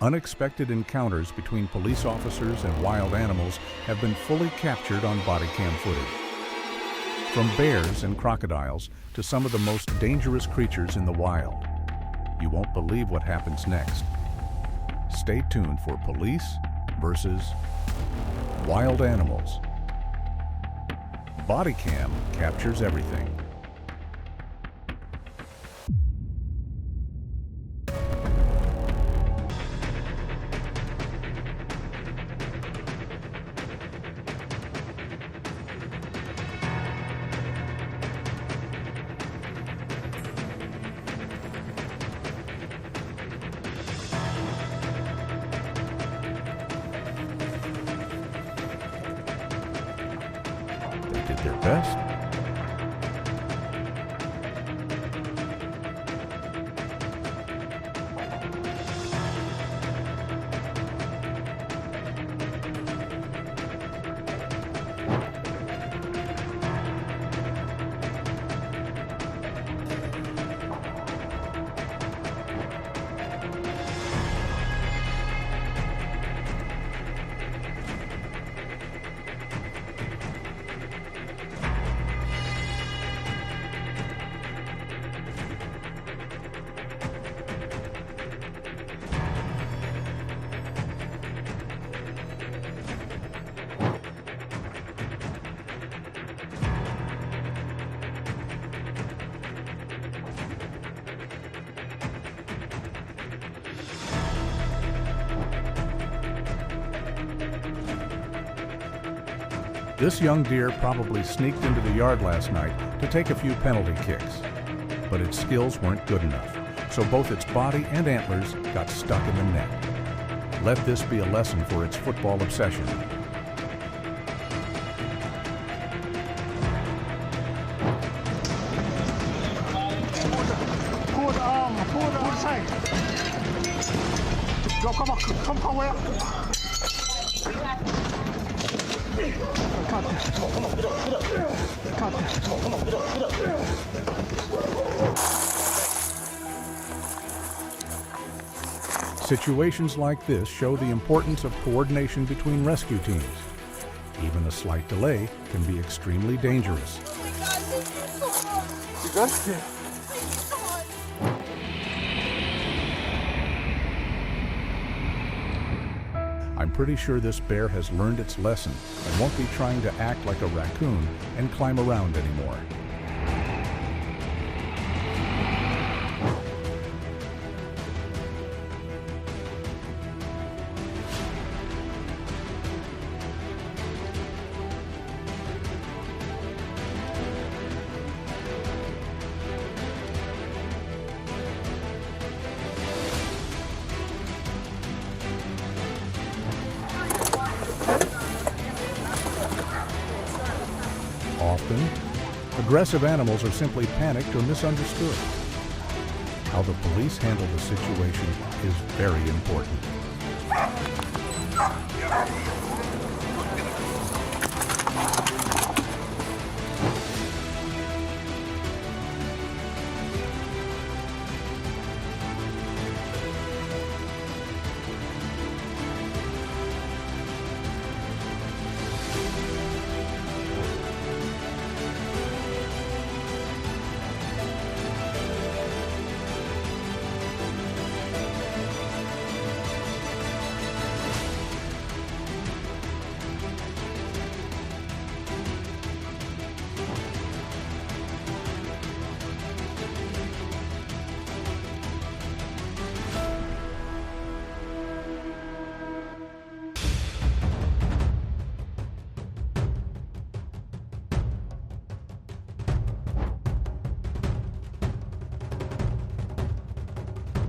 Unexpected encounters between police officers and wild animals have been fully captured on Bodycam footage. From bears and crocodiles to some of the most dangerous creatures in the wild. You won't believe what happens next. Stay tuned for Police versus Wild Animals. Bodycam captures everything. They did their best. This young deer probably sneaked into the yard last night to take a few penalty kicks, but its skills weren't good enough, so both its body and antlers got stuck in the net. Let this be a lesson for its football obsession. Pull side. Come away. Situations like this show the importance of coordination between rescue teams. Even a slight delay can be extremely dangerous. I'm pretty sure this bear has learned its lesson and won't be trying to act like a raccoon and climb around anymore. Often, aggressive animals are simply panicked or misunderstood. How the police handle the situation is very important.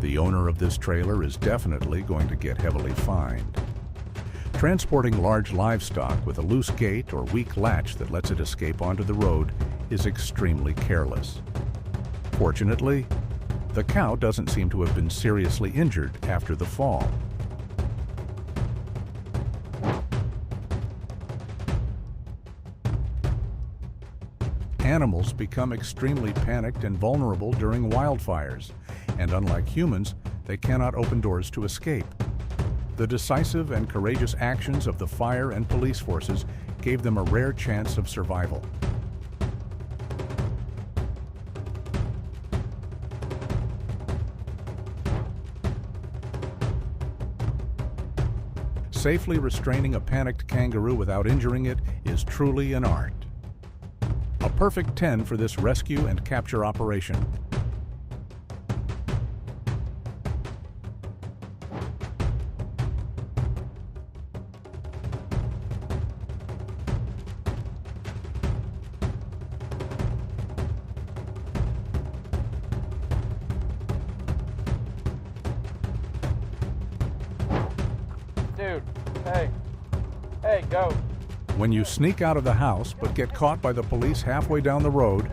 The owner of this trailer is definitely going to get heavily fined. Transporting large livestock with a loose gate or weak latch that lets it escape onto the road is extremely careless. Fortunately, the cow doesn't seem to have been seriously injured after the fall. Animals become extremely panicked and vulnerable during wildfires, and unlike humans, they cannot open doors to escape. The decisive and courageous actions of the fire and police forces gave them a rare chance of survival. Safely restraining a panicked kangaroo without injuring it is truly an art. A perfect 10 for this rescue and capture operation. Dude, hey, go. When you sneak out of the house but get caught by the police halfway down the road,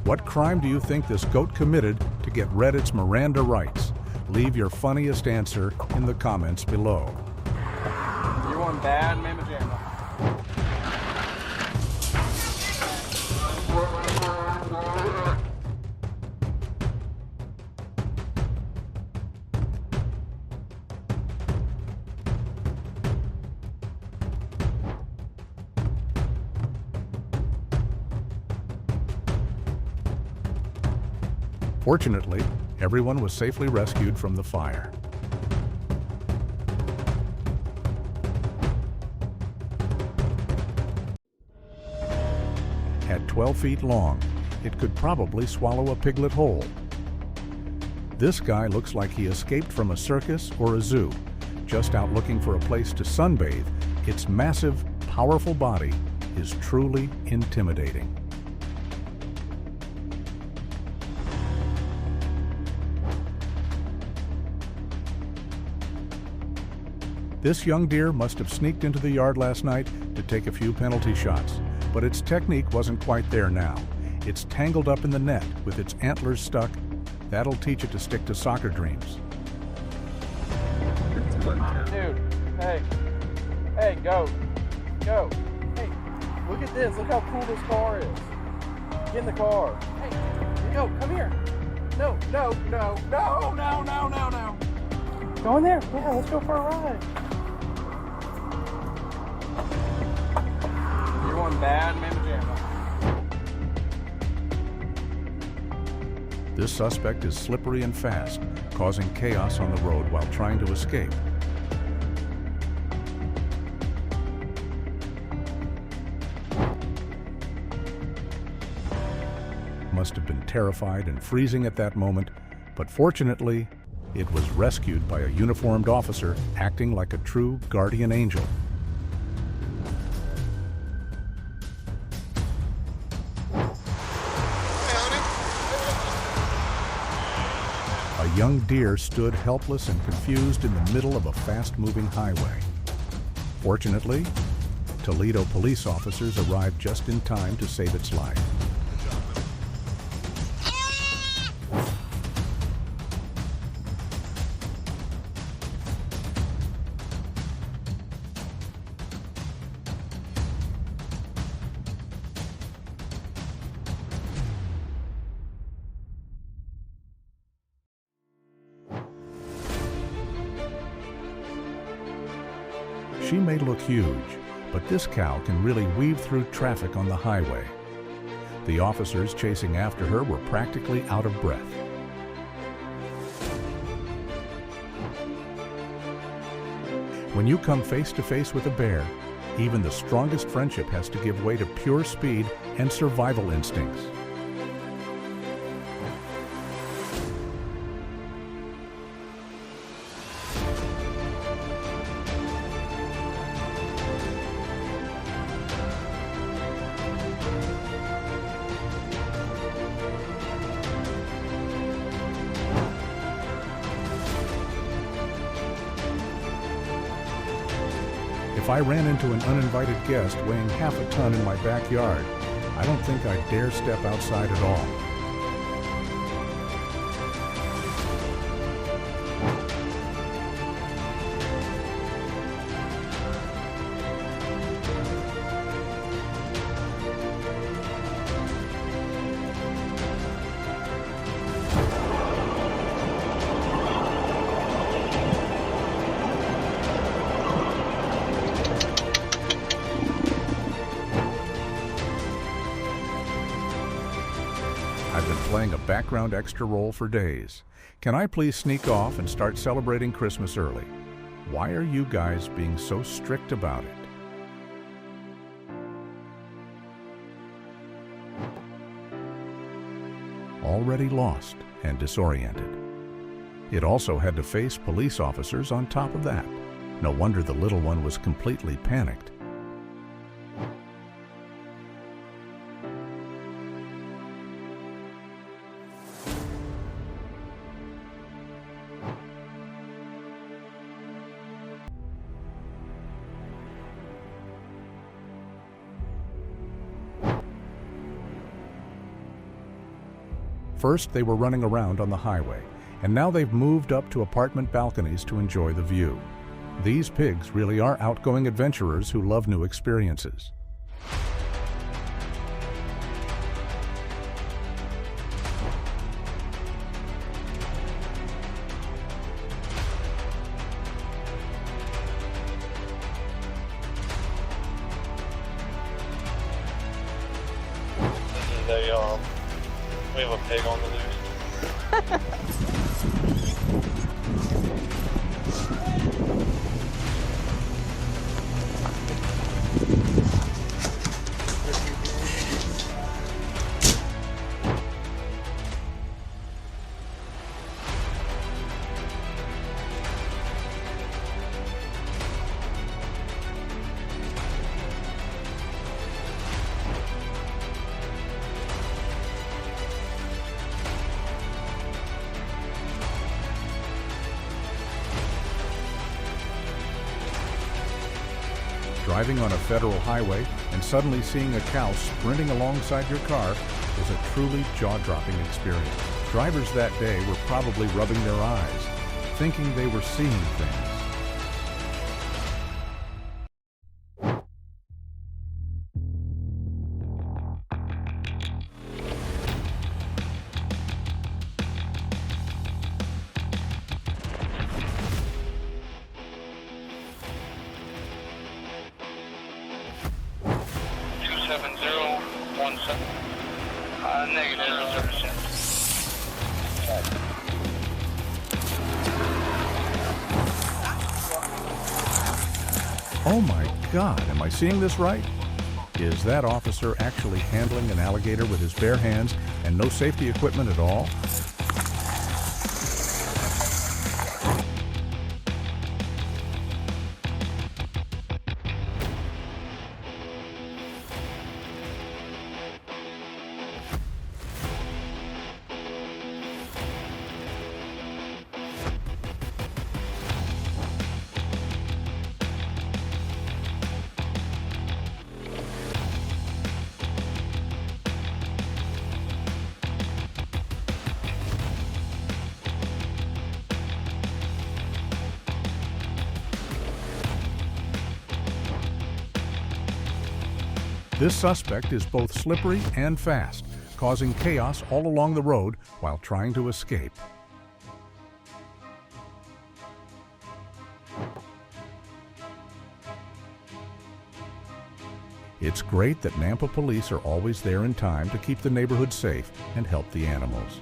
what crime do you think this goat committed to get read its Miranda rights? Leave your funniest answer in the comments below. You're one bad mamma jamma. Fortunately, everyone was safely rescued from the fire. At 12 feet long, it could probably swallow a piglet whole. This guy looks like he escaped from a circus or a zoo, just out looking for a place to sunbathe. Its massive, powerful body is truly intimidating. This young deer must have sneaked into the yard last night to take a few penalty shots, but its technique wasn't quite there now. It's tangled up in the net with its antlers stuck. That'll teach it to stick to soccer dreams. Dude, hey, go. Hey, look at this. Look how cool this car is. Get in the car. Hey, go, come here. No. Go in there. Yeah, let's go for a ride. You're one bad mamma jamma. This suspect is slippery and fast, causing chaos on the road while trying to escape. Must have been terrified and freezing at that moment, but fortunately, it was rescued by a uniformed officer acting like a true guardian angel. A young deer stood helpless and confused in the middle of a fast-moving highway. Fortunately, Toledo police officers arrived just in time to save its life. She may look huge, but this cow can really weave through traffic on the highway. The officers chasing after her were practically out of breath. When you come face to face with a bear, even the strongest friendship has to give way to pure speed and survival instincts. If I ran into an uninvited guest weighing half a ton in my backyard, I don't think I'd dare step outside at all. playing a background extra role for days. Can I please sneak off and start celebrating Christmas early? Why are you guys being so strict about it? Already lost and disoriented. It also had to face police officers on top of that. No wonder the little one was completely panicked. First, they were running around on the highway, and now they've moved up to apartment balconies to enjoy the view. These pigs really are outgoing adventurers who love new experiences. We have a pig on the loose. Driving on a federal highway and suddenly seeing a cow sprinting alongside your car was a truly jaw-dropping experience. Drivers that day were probably rubbing their eyes, thinking they were seeing things. Negative 007. Oh my God, am I seeing this right? Is that officer actually handling an alligator with his bare hands and no safety equipment at all? This suspect is both slippery and fast, causing chaos all along the road while trying to escape. It's great that Nampa police are always there in time to keep the neighborhood safe and help the animals.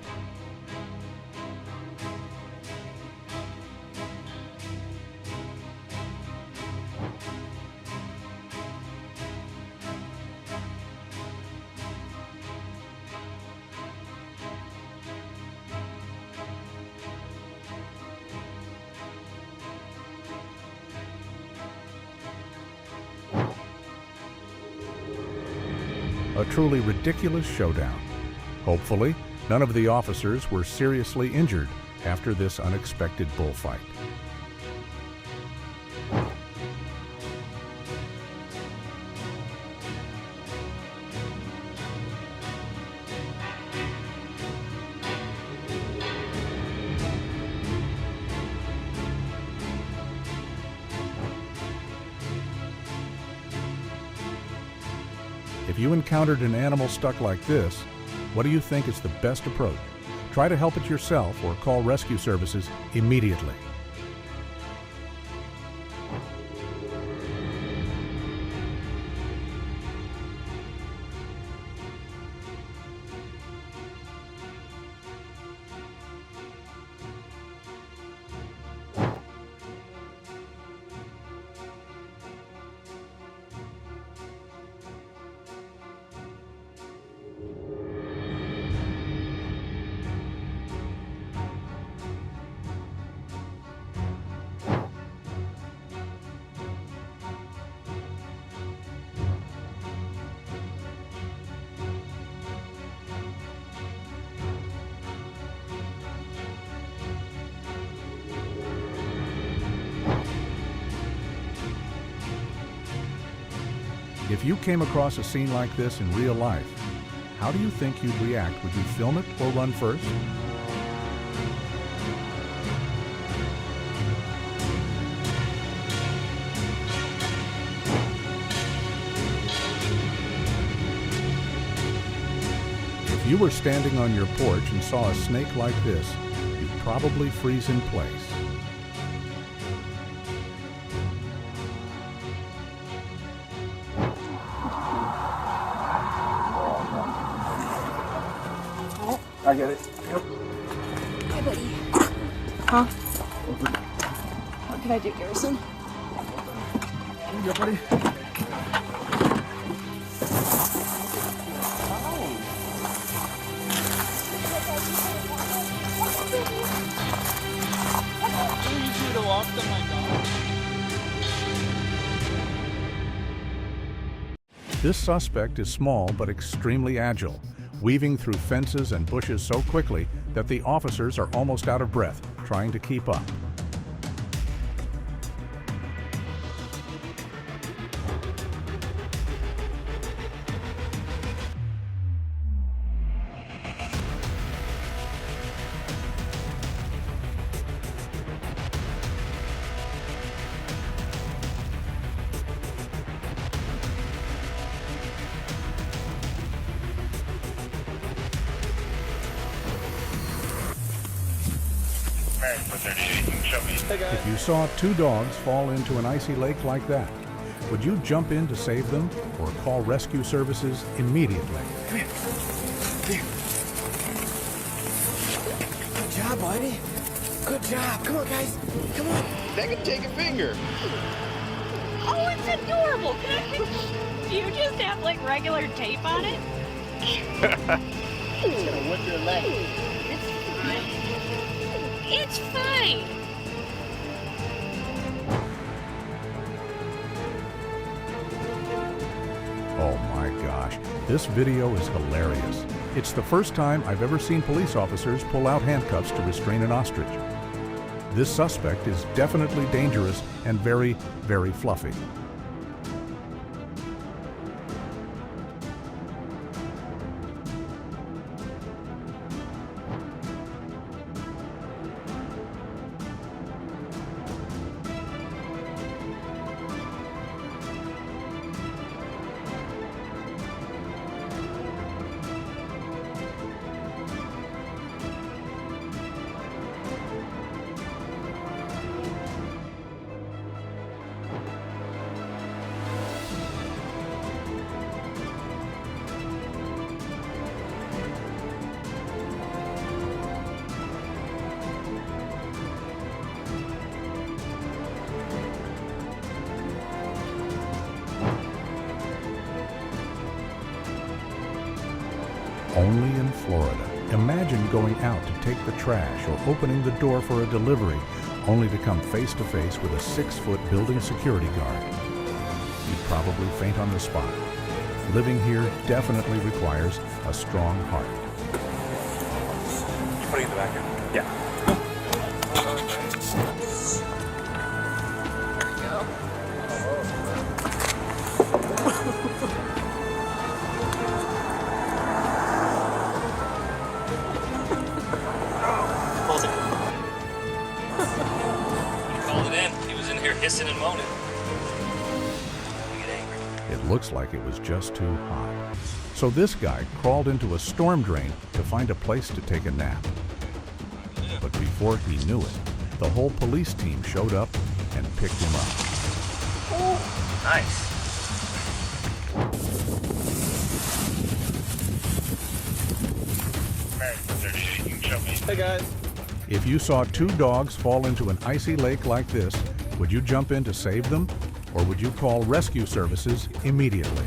A truly ridiculous showdown. Hopefully, none of the officers were seriously injured after this unexpected bullfight. If you encountered an animal stuck like this, what do you think is the best approach? Try to help it yourself or call rescue services immediately. If you came across a scene like this in real life, how do you think you'd react? Would you film it or run first? If you were standing on your porch and saw a snake like this, you'd probably freeze in place. I get it. Yep. Hi, buddy. Huh? What can I do, Garrison? Here you go, buddy. I need you to walk to my dog. This suspect is small but extremely agile, weaving through fences and bushes so quickly that the officers are almost out of breath trying to keep up. If you saw two dogs fall into an icy lake like that, would you jump in to save them or call rescue services immediately? Good job, buddy. Good job. Come on, guys. Come on. That could take a finger. Oh, it's adorable. Do you just have like regular tape on it? It's gonna whip your leg. It's fine. Oh my gosh, this video is hilarious. It's the first time I've ever seen police officers pull out handcuffs to restrain an ostrich. This suspect is definitely dangerous and very, very fluffy. Only in Florida. Imagine going out to take the trash or opening the door for a delivery, only to come face to face with a 6-foot building security guard. You'd probably faint on the spot. Living here definitely requires a strong heart. You put it in the back here? Yeah. Hissing and moaning. It looks like it was just too hot. So this guy crawled into a storm drain to find a place to take a nap. But before he knew it, the whole police team showed up and picked him up. Oh, nice. Hey guys. If you saw two dogs fall into an icy lake like this, would you jump in to save them, or would you call rescue services immediately?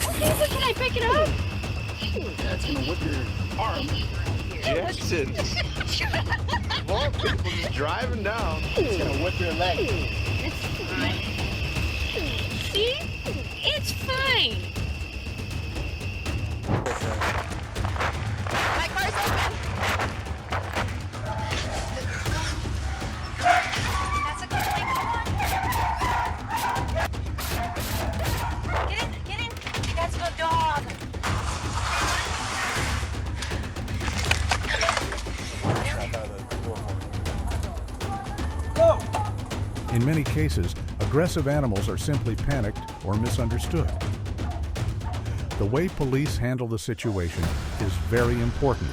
Okay, but can I pick it up? That's gonna whip your arm. Jackson. Well, people just driving down. It's gonna whip your leg. It's fine. See? It's fine. My car's open. In many cases, aggressive animals are simply panicked or misunderstood. The way police handle the situation is very important.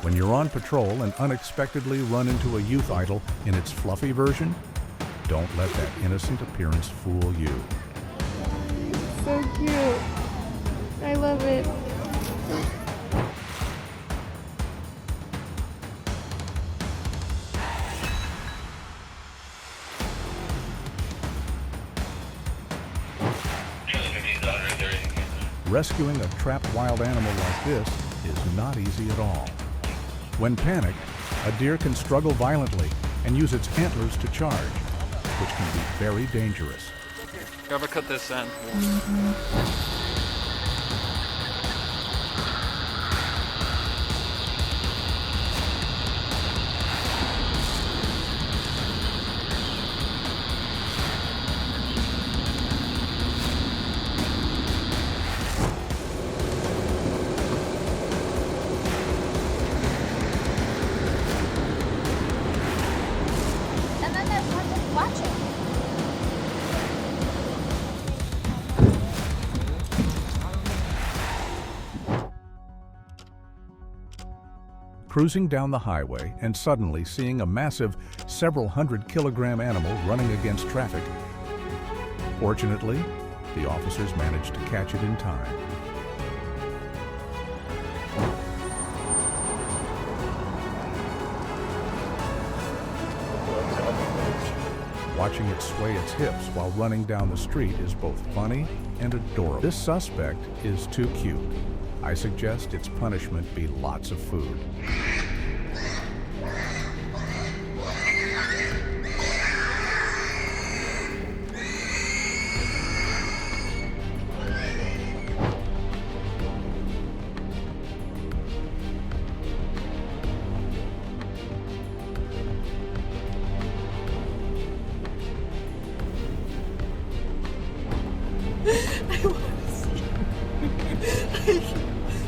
When you're on patrol and unexpectedly run into a youth idol in its fluffy version, don't let that innocent appearance fool you. So cute. I love it. Rescuing a trapped wild animal like this is not easy at all. When panicked, a deer can struggle violently and use its antlers to charge, which can be very dangerous. Gotta cut this end. And then there's one just watching. Cruising down the highway and suddenly seeing a massive, several hundred-kilogram animal running against traffic. Fortunately, the officers managed to catch it in time. Watching it sway its hips while running down the street is both funny and adorable. This suspect is too cute. I suggest its punishment be lots of food.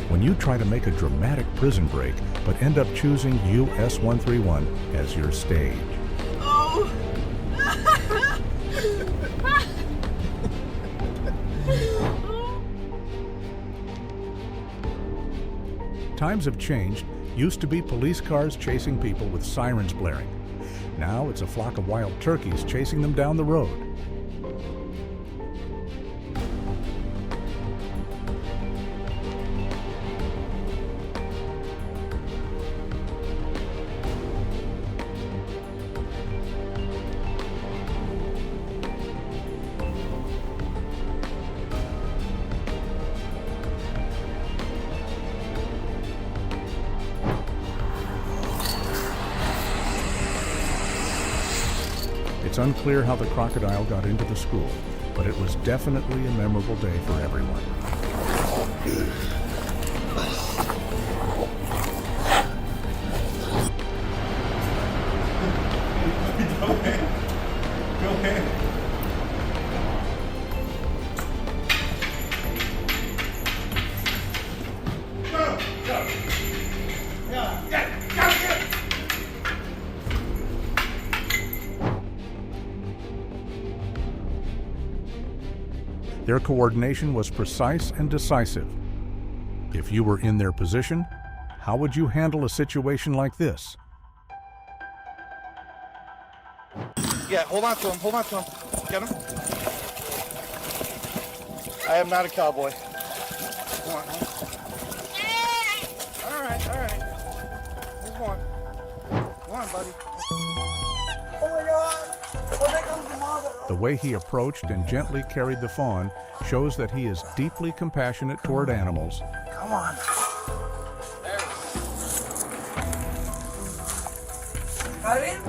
When you try to make a dramatic prison break, but end up choosing US 131 as your stage. Oh. Times have changed. Used to be police cars chasing people with sirens blaring. Now it's a flock of wild turkeys chasing them down the road. It's unclear how the crocodile got into the school, but it was definitely a memorable day for everyone. Go ahead. Go ahead. Their coordination was precise and decisive. If you were in their position, how would you handle a situation like this? Yeah, hold on to him. Hold on to him. Get him. I am not a cowboy. Come on. All right, all right. Here's one. Come on, buddy. Oh my God. Oh, there comes the mother. The way he approached and gently carried the fawn shows that he is deeply compassionate toward animals. Come on. Got it in?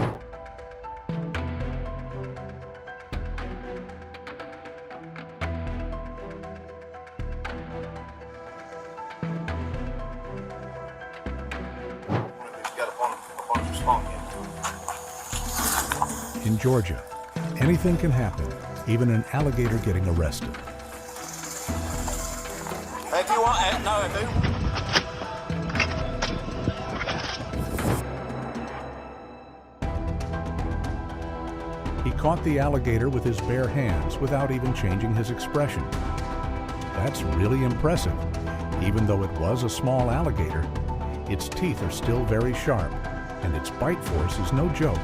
In Georgia, anything can happen, even an alligator getting arrested. No, dude. He caught the alligator with his bare hands without even changing his expression. That's really impressive. Even though it was a small alligator, its teeth are still very sharp, and its bite force is no joke.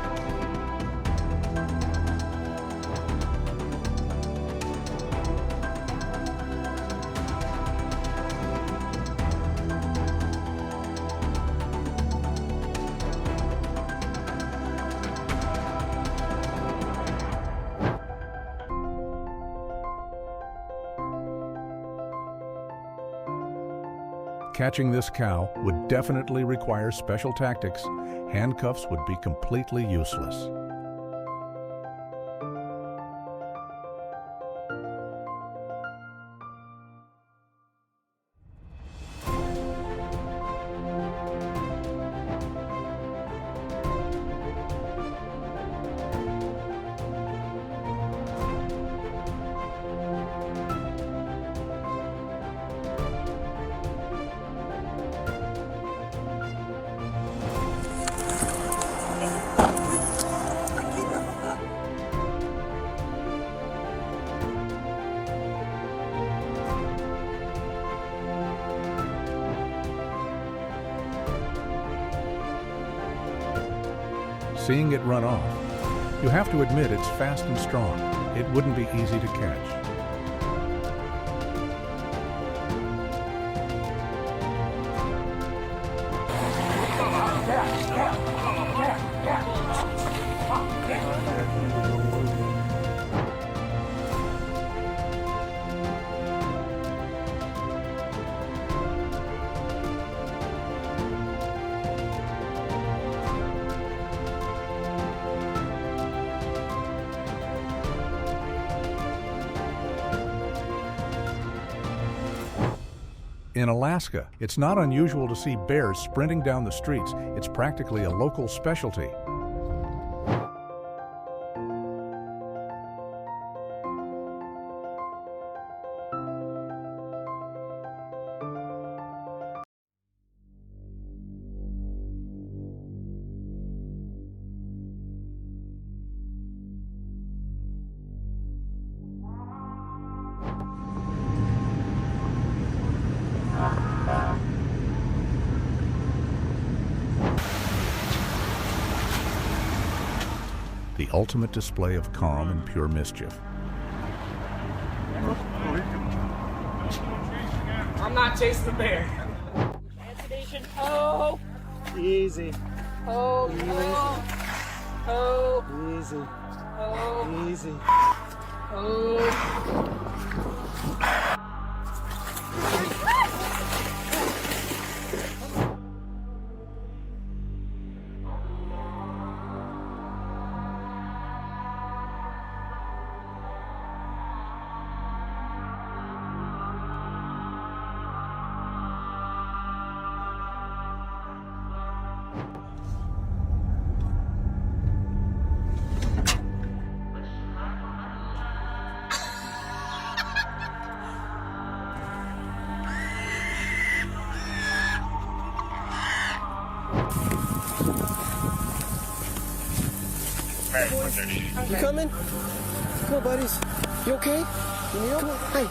Catching this cow would definitely require special tactics. Handcuffs would be completely useless. Seeing it run off, you have to admit it's fast and strong. It wouldn't be easy to catch. In Alaska, it's not unusual to see bears sprinting down the streets. It's practically a local specialty. The ultimate display of calm and pure mischief. I'm not chasing the bear. Destination. Oh. Easy. Oh. Oh. Easy. Oh. Easy. Oh. You coming? Come on, buddies. You okay? You need help? Hi.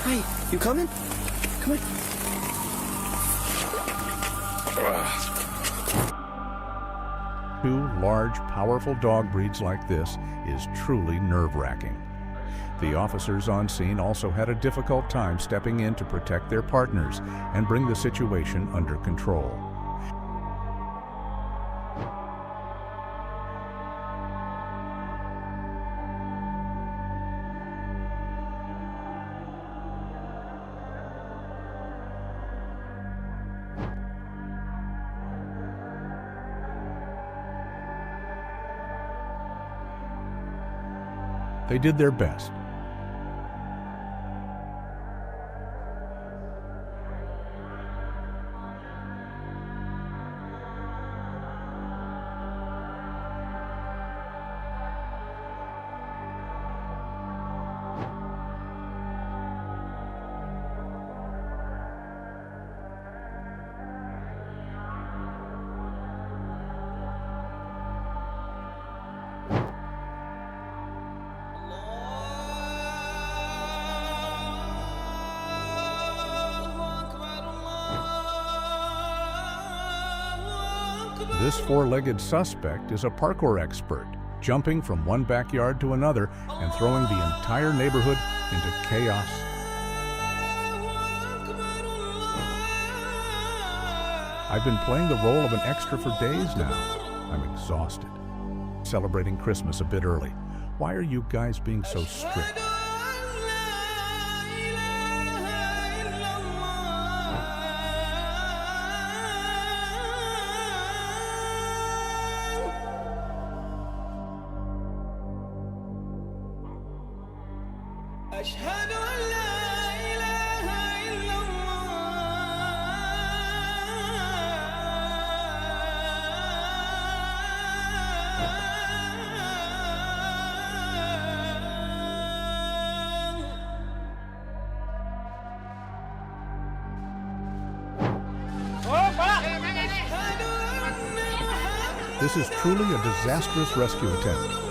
Hi. You coming? Come on. Two large, powerful dog breeds like this is truly nerve-wracking. The officers on scene also had a difficult time stepping in to protect their partners and bring the situation under control. They did their best. This four-legged suspect is a parkour expert, jumping from one backyard to another and throwing the entire neighborhood into chaos. I've been playing the role of an extra for days now. I'm exhausted. Celebrating Christmas a bit early. Why are you guys being so strict? This is truly a disastrous rescue attempt.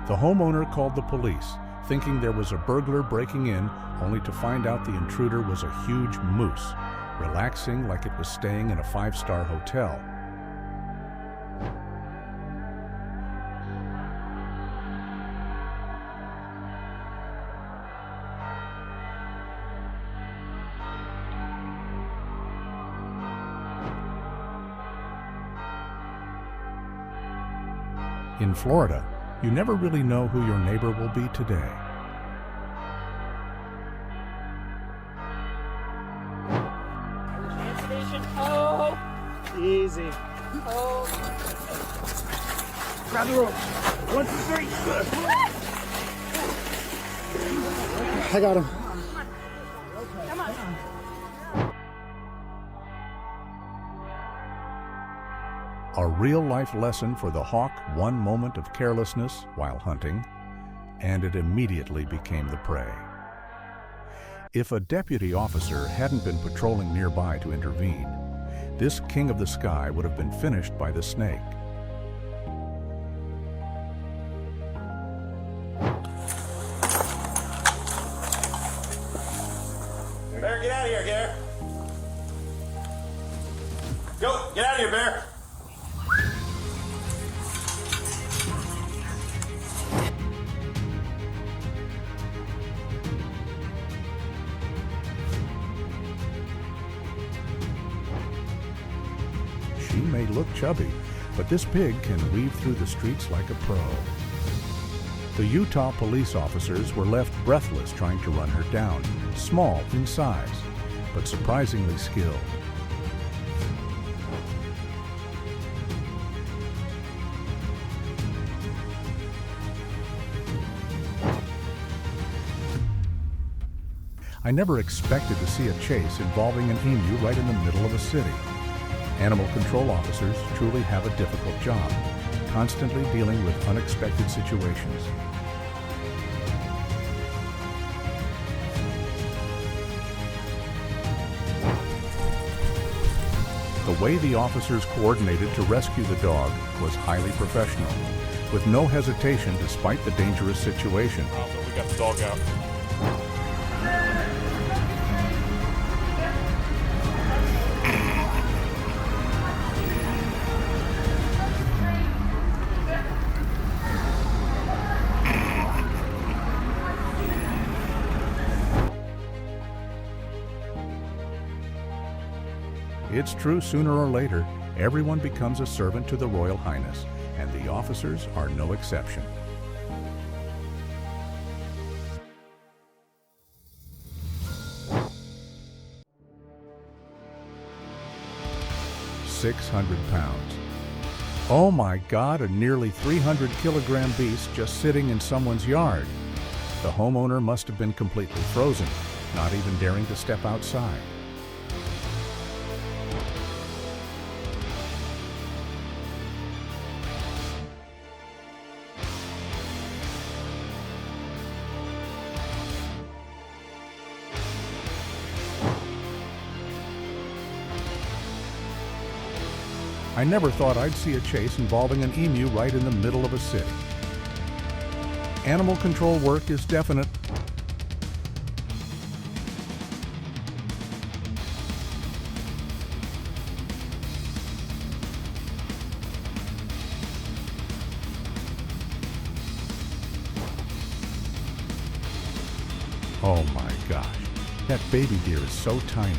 The homeowner called the police, thinking there was a burglar breaking in, only to find out the intruder was a huge moose, relaxing like it was staying in a five-star hotel. In Florida, you never really know who your neighbor will be today. Oh, easy. Oh. Grab the rope. 1, 2, 3. I got him. Come on. A real-life lesson for the hawk, one moment of carelessness while hunting, and it immediately became the prey. If a deputy officer hadn't been patrolling nearby to intervene, this king of the sky would have been finished by the snake. Bear, get out of here, Bear. Go, get out of here, Bear. She may look chubby, but this pig can weave through the streets like a pro. The Utah police officers were left breathless trying to run her down, small in size, but surprisingly skilled. I never expected to see a chase involving an emu right in the middle of a city. Animal control officers truly have a difficult job, constantly dealing with unexpected situations. The way the officers coordinated to rescue the dog was highly professional, with no hesitation despite the dangerous situation. We got the dog out. It's true, sooner or later, everyone becomes a servant to the Royal Highness, and the officers are no exception. £600. Oh my God, a nearly 300-kilogram beast just sitting in someone's yard. The homeowner must have been completely frozen, not even daring to step outside. I never thought I'd see a chase involving an emu right in the middle of a city. Animal control work is definite. Oh my gosh, that baby deer is so tiny.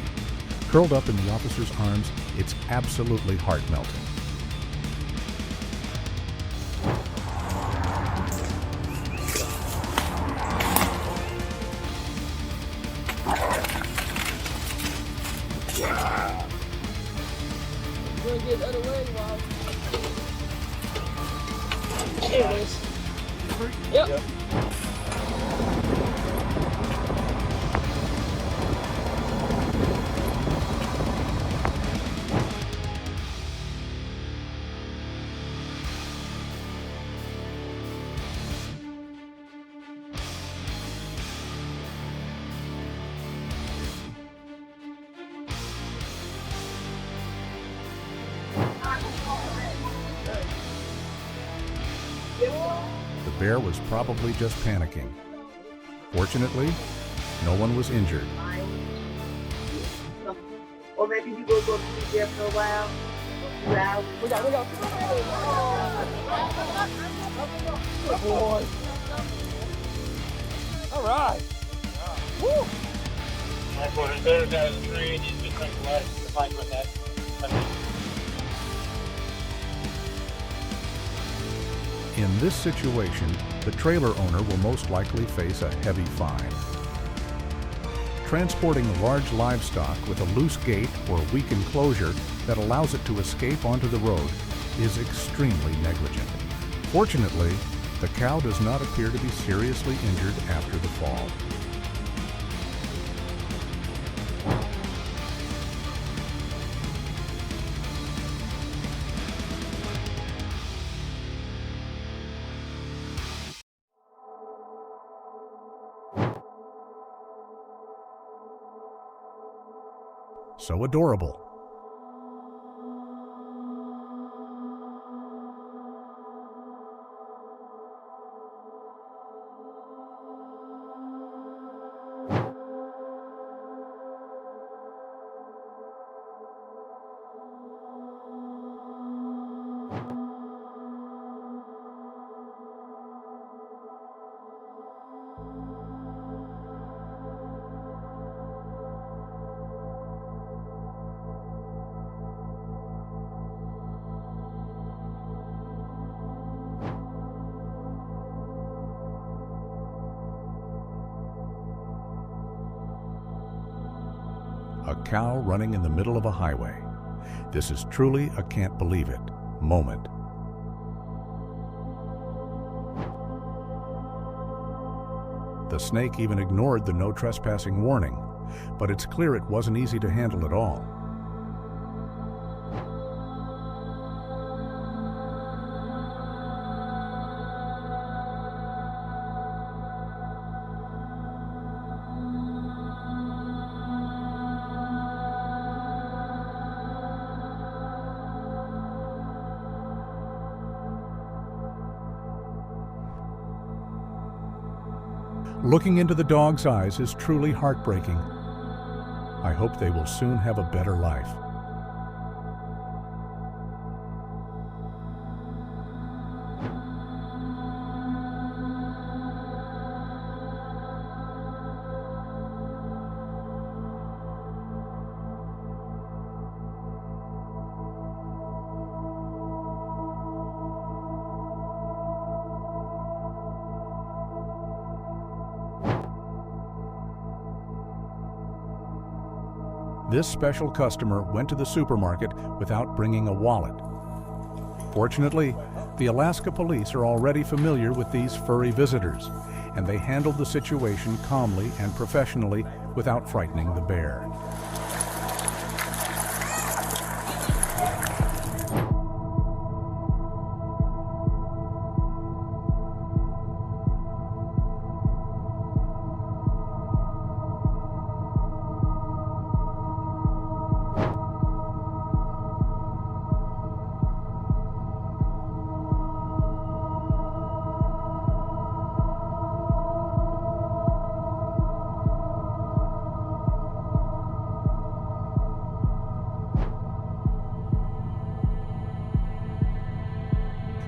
Curled up in the officer's arms, it's absolutely heart-melting. We're gonna get the other way, Wild. There it is. Yep. The bear was probably just panicking. Fortunately, no one was injured. Or maybe you go sleep there for a while. We got. Good boy. All right. Woo. That's what it is. Out of the tree, and he's just like left to fight with that. In this situation, the trailer owner will most likely face a heavy fine. Transporting large livestock with a loose gate or weak enclosure that allows it to escape onto the road is extremely negligent. Fortunately, the cow does not appear to be seriously injured after the fall. So adorable. A cow running in the middle of a highway. This is truly a can't believe it moment. The snake even ignored the no trespassing warning, but it's clear it wasn't easy to handle at all. Looking into the dog's eyes is truly heartbreaking. I hope they will soon have a better life. This special customer went to the supermarket without bringing a wallet. Fortunately, the Alaska police are already familiar with these furry visitors, and they handled the situation calmly and professionally without frightening the bear.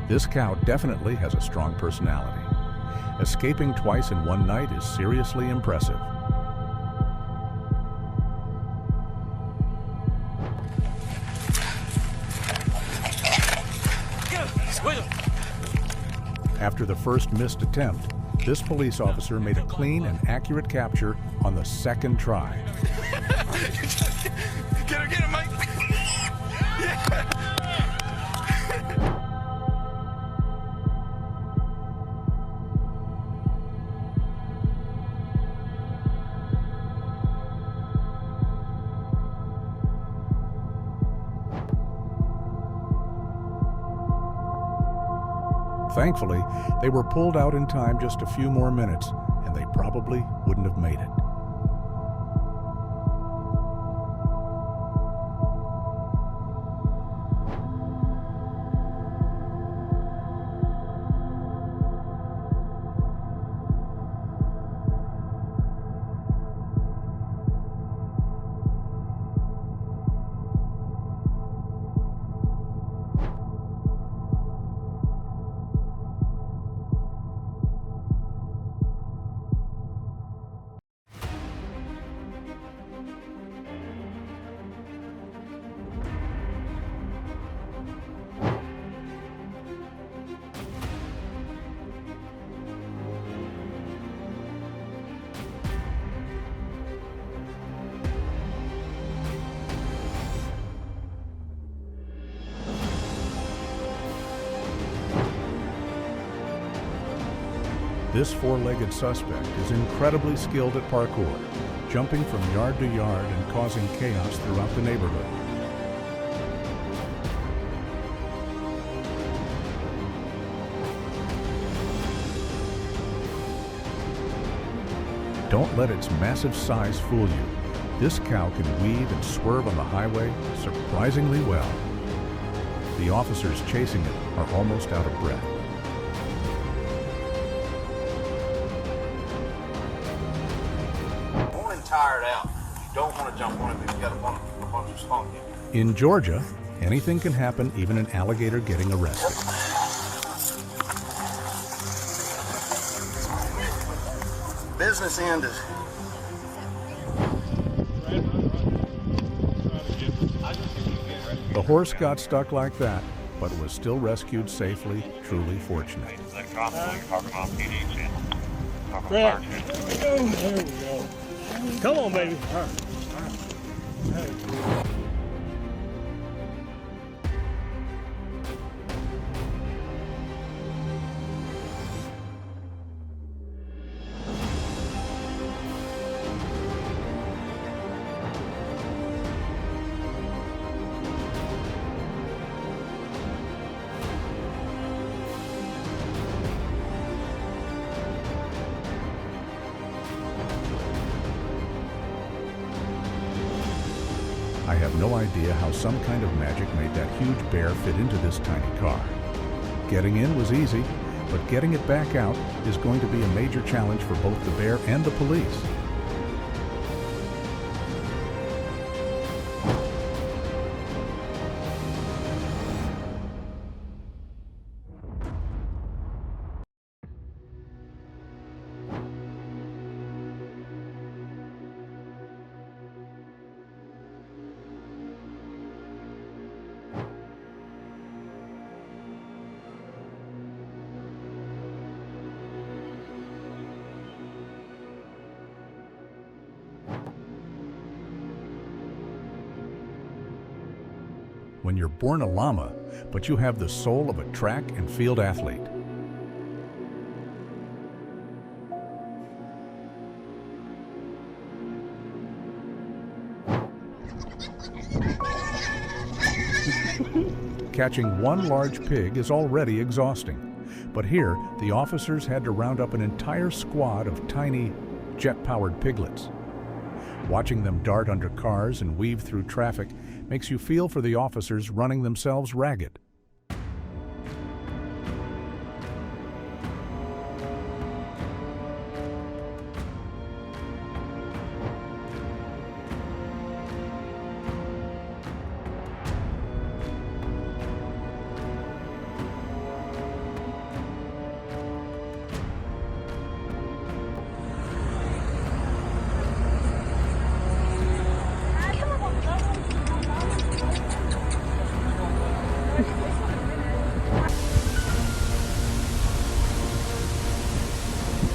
This cow definitely has a strong personality. Escaping twice in one night is seriously impressive. After the first missed attempt, this police officer made a clean and accurate capture on the second try. Get her, Mike. Thankfully, they were pulled out in time just a few more minutes, and they probably wouldn't have made it. This four-legged suspect is incredibly skilled at parkour, jumping from yard to yard and causing chaos throughout the neighborhood. Don't let its massive size fool you. This cow can weave and swerve on the highway surprisingly well. The officers chasing it are almost out of breath. Tired out. You don't want to jump on it because you got a bunch of spunk in it. In Georgia, anything can happen, even an alligator getting arrested. Business ended. The horse got stuck like that, but was still rescued safely, truly fortunate. There we go. Come on, baby. All right. I have no idea how some kind of magic made that huge bear fit into this tiny car. Getting in was easy, but getting it back out is going to be a major challenge for both the bear and the police. When you're born a llama, but you have the soul of a track and field athlete. Catching one large pig is already exhausting, but here the officers had to round up an entire squad of tiny, jet-powered piglets. Watching them dart under cars and weave through traffic makes you feel for the officers running themselves ragged.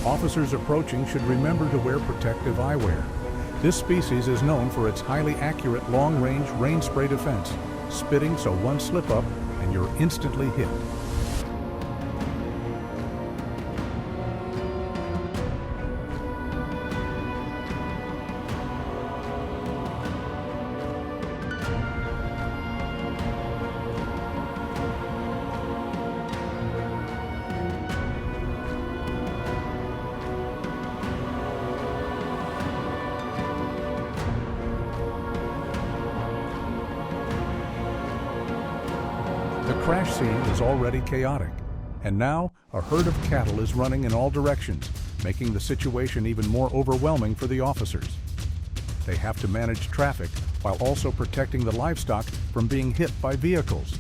Officers approaching should remember to wear protective eyewear. This species is known for its highly accurate long-range rain spray defense, spitting so one slip up and you're instantly hit. The crash scene is already chaotic, and now a herd of cattle is running in all directions, making the situation even more overwhelming for the officers. They have to manage traffic while also protecting the livestock from being hit by vehicles.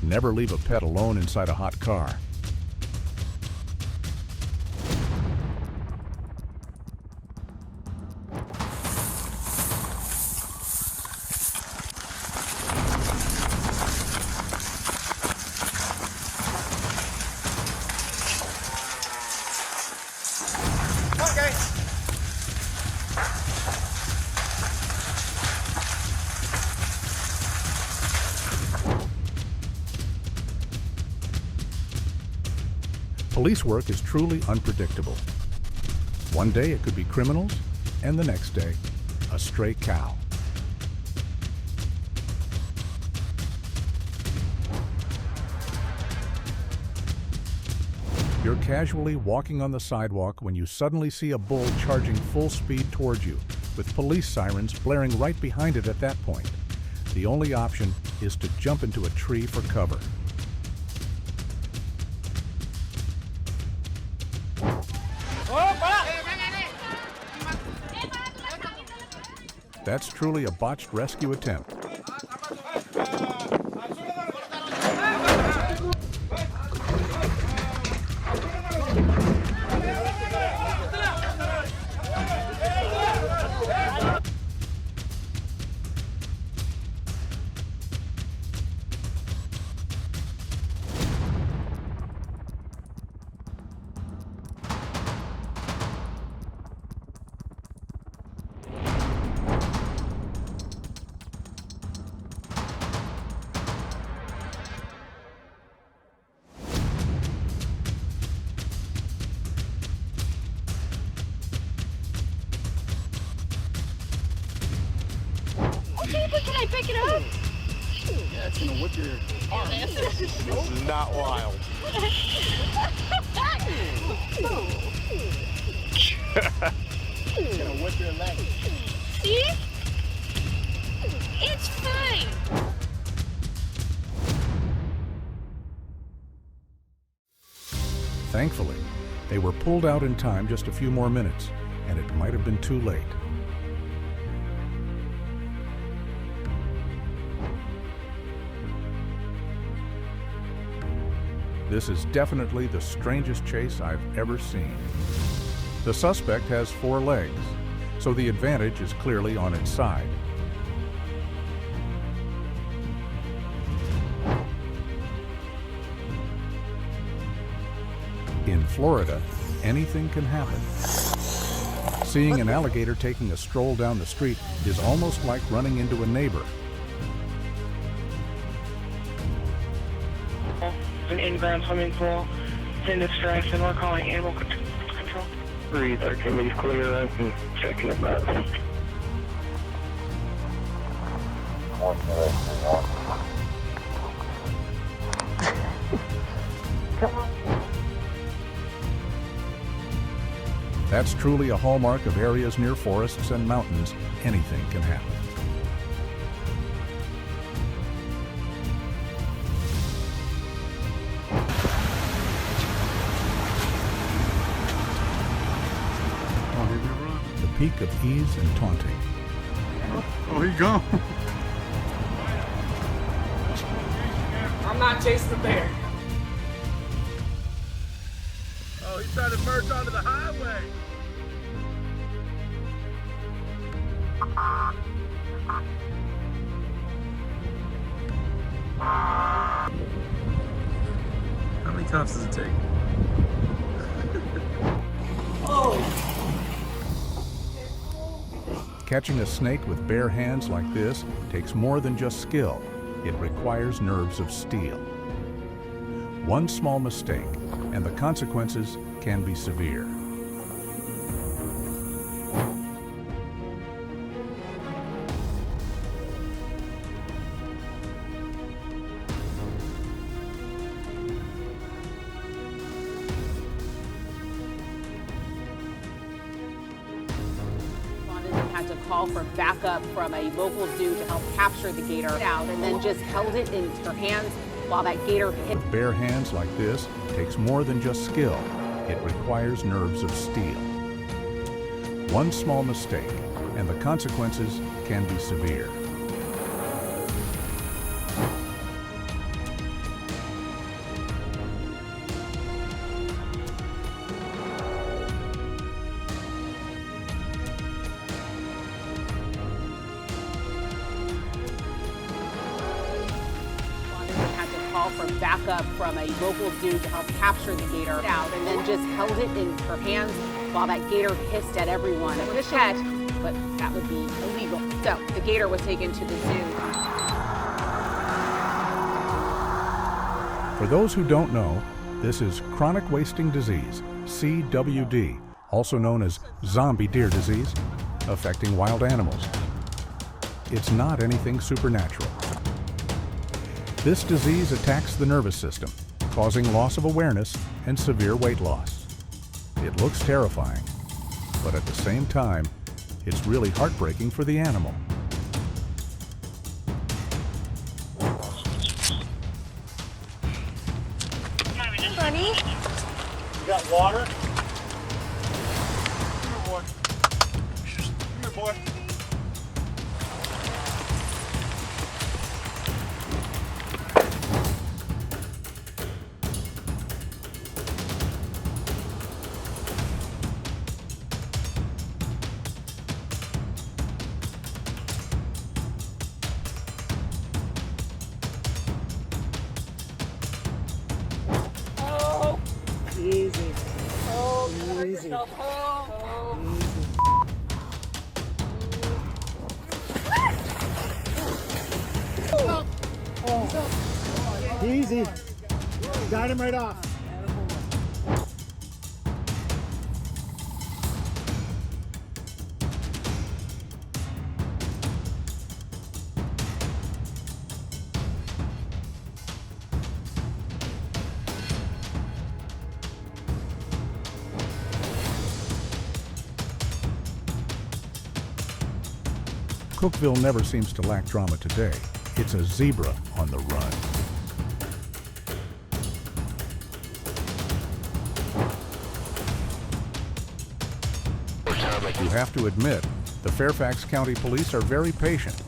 Never leave a pet alone inside a hot car. Police work is truly unpredictable. One day it could be criminals, and the next day, a stray cow. You're casually walking on the sidewalk when you suddenly see a bull charging full speed towards you, with police sirens blaring right behind it at that point. The only option is to jump into a tree for cover. That's truly a botched rescue attempt. But can I pick it up? Yeah, it's gonna whip your arm. This is not wild. It's gonna whip your leg. See? It's fine. Thankfully, they were pulled out in time just a few more minutes, and it might have been too late. This is definitely the strangest chase I've ever seen. The suspect has 4 legs, so the advantage is clearly on its side. In Florida, anything can happen. Seeing an alligator taking a stroll down the street is almost like running into a neighbor. An in-ground swimming pool. It's in distress, and we're calling animal control. 313 is clear. I'm checking it out. That's truly a hallmark of areas near forests and mountains. Anything can happen. The peak of ease and taunting. Oh, he gone. not chasing the bear. Oh, he's trying to merge onto the highway. How many cops does it take? Catching a snake with bare hands like this takes more than just skill. It requires nerves of steel. One small mistake, and the consequences can be severe. Had to call for backup from a local zoo to help capture the gator out, and then just held it in her hands while that gator hit. With bare hands like this takes more than just skill. It requires nerves of steel. One small mistake, and the consequences can be severe. Call for backup from a local zoo to help capture the gator out, and then just held it in her hands while that gator hissed at everyone. It was a pet, but that would be illegal. So the gator was taken to the zoo. For those who don't know, this is chronic wasting disease, CWD, also known as zombie deer disease, affecting wild animals. It's not anything supernatural. This disease attacks the nervous system, causing loss of awareness and severe weight loss. It looks terrifying, but at the same time, it's really heartbreaking for the animal. Bunny? You got water? Come here, boy. Come here, boy. Easy. Oh, Easy. Easy. Got him right off. Cookeville never seems to lack drama today. It's a zebra on the run. You have to admit, the Fairfax County Police are very patient.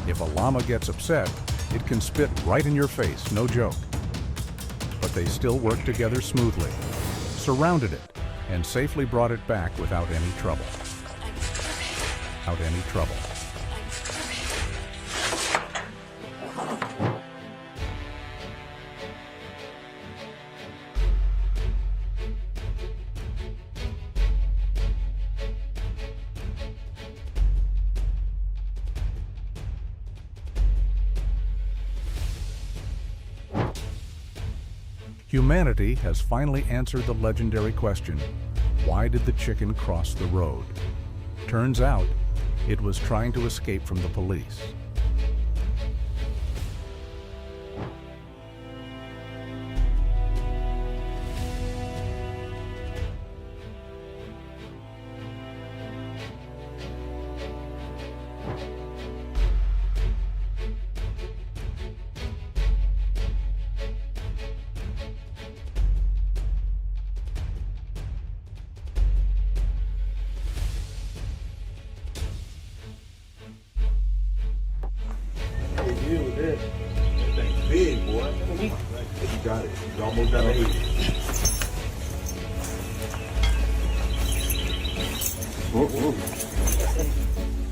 If a llama gets upset, it can spit right in your face, no joke. But they still work together smoothly, surrounded it, and safely brought it back without any trouble. Without any trouble. Humanity has finally answered the legendary question, why did the chicken cross the road? Turns out, it was trying to escape from the police. Deal with this. That thing's big, boy. You got it. You almost got it.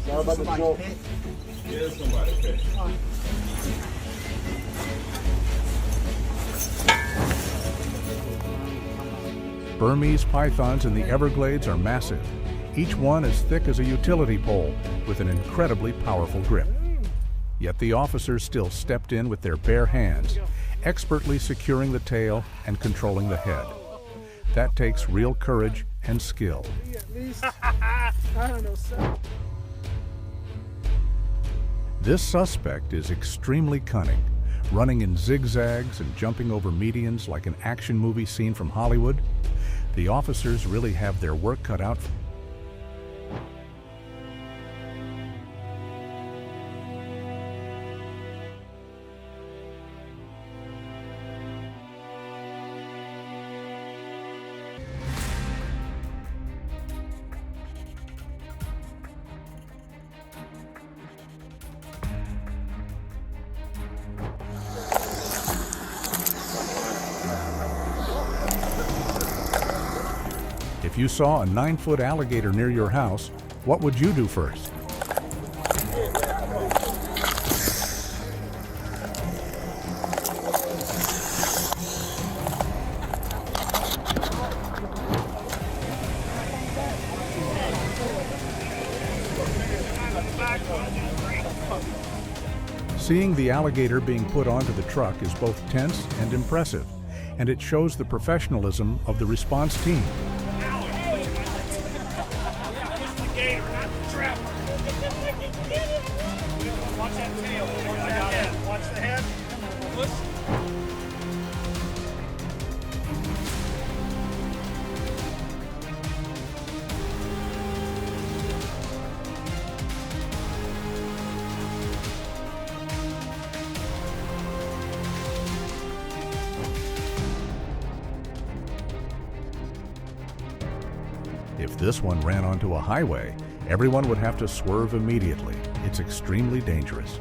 Sorry about the joke. Yeah, somebody hit. Burmese pythons in the Everglades are massive, each one as thick as a utility pole with an incredibly powerful grip. Yet the officers still stepped in with their bare hands, expertly securing the tail and controlling the head. That takes real courage and skill. This suspect is extremely cunning, running in zigzags and jumping over medians like an action movie scene from Hollywood. The officers really have their work cut out. If you saw a 9-foot alligator near your house, what would you do first? Seeing the alligator being put onto the truck is both tense and impressive, and it shows the professionalism of the response team. Watch that tail. Watch the head. If this one ran onto a highway, everyone would have to swerve immediately. It's extremely dangerous.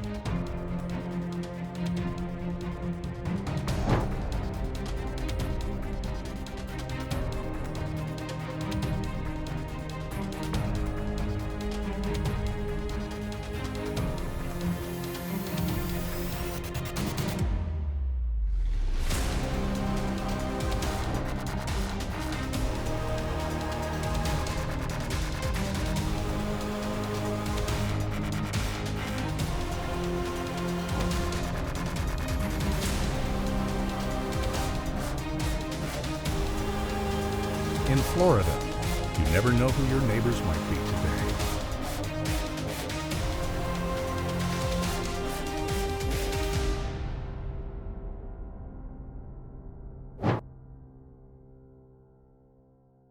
In Florida, you never know who your neighbors might be today.